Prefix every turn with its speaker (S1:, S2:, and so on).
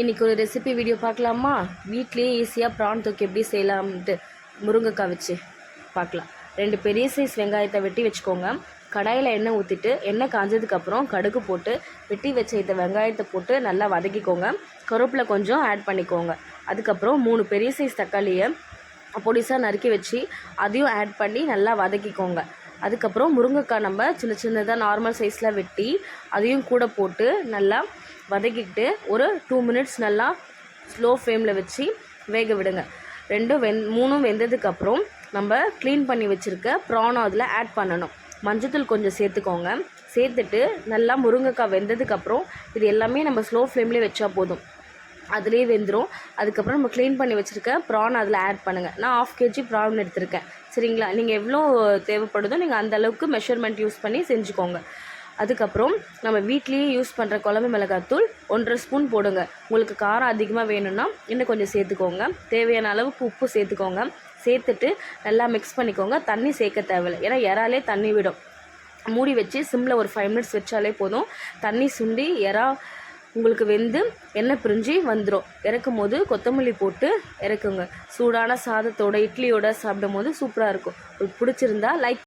S1: இன்றைக்கி ஒரு recipe video பார்க்கலாமா? வீட்லேயே ஈஸியாக ப்ரான் தொக்கு எப்படி செய்யலாம்ட்டு முருங்கைக்காய் வச்சு பார்க்கலாம். 2 பெரிய சைஸ் வெங்காயத்தை வெட்டி வச்சுக்கோங்க. கடாயில் எண்ணெய் ஊற்றிட்டு எண்ணெய் காஞ்சதுக்கப்புறம் கடுகு போட்டு வெட்டி வச்ச இந்த வெங்காயத்தை போட்டு நல்லா வதக்கிக்கோங்க. கருவேப்பிலை கொஞ்சம் ஆட் பண்ணிக்கோங்க. அதுக்கப்புறம் 3 பெரிய சைஸ் தக்காளியை பொடிசாக நறுக்கி வச்சு அதையும் ஆட் பண்ணி நல்லா வதக்கிக்கோங்க. அதுக்கப்புறம் முருங்கைக்காய் நம்ம சின்ன சின்னதாக நார்மல் சைஸில் வெட்டி அதையும் கூட போட்டு நல்லா வதக்கிக்கிட்டு ஒரு 2 மினிட்ஸ் நல்லா ஸ்லோ ஃப்ளேமில் வச்சு வேக விடுங்க. 3ம் வெந்ததுக்கப்புறம் நம்ம க்ளீன் பண்ணி வச்சுருக்க ப்ரானை அதில் ஆட் பண்ணணும். மஞ்சத்தூள் கொஞ்சம் சேர்த்துக்கோங்க. சேர்த்துட்டு நல்லா முருங்கைக்காய் வெந்ததுக்கப்புறம் இது எல்லாமே நம்ம ஸ்லோ ஃப்ளேம்லேயே வச்சா போதும், அதுலேயே வெந்துடும். அதுக்கப்புறம் நம்ம க்ளீன் பண்ணி வச்சுருக்க ப்ரான் அதில் ஆட் பண்ணுங்கள். நான் 1/2 kg ப்ரான் எடுத்திருக்கேன். சரிங்களா? நீங்கள் எவ்வளோ தேவைப்படுதோ நீங்கள் அந்தளவுக்கு மெஷர்மெண்ட் யூஸ் பண்ணி செஞ்சுக்கோங்க. அதுக்கப்புறம் நம்ம வீட்லேயே யூஸ் பண்ணுற குழம்பு மிளகாத்தூள் 1.5 ஸ்பூன் போடுங்க. உங்களுக்கு காரம் அதிகமாக வேணும்னா இன்னும் கொஞ்சம் சேர்த்துக்கோங்க. தேவையான அளவுக்கு உப்பு சேர்த்துக்கோங்க. சேர்த்துட்டு நல்லா மிக்ஸ் பண்ணிக்கோங்க. தண்ணி சேர்க்க தேவையில்லை, ஏன்னா இறாலே தண்ணி விடும். மூடி வச்சு சிம்மில் ஒரு 5 மினிட்ஸ் வச்சாலே போதும். தண்ணி சுண்டி இறா உங்களுக்கு வெந்து எண்ணெய் பிரிஞ்சு வந்துடும். இறக்கும் போது கொத்தமல்லி போட்டு இறக்குங்க. சூடான சாதத்தோட இட்லியோட சாப்பிடும் போது சூப்பராக இருக்கும். உங்களுக்கு பிடிச்சிருந்தா லைக்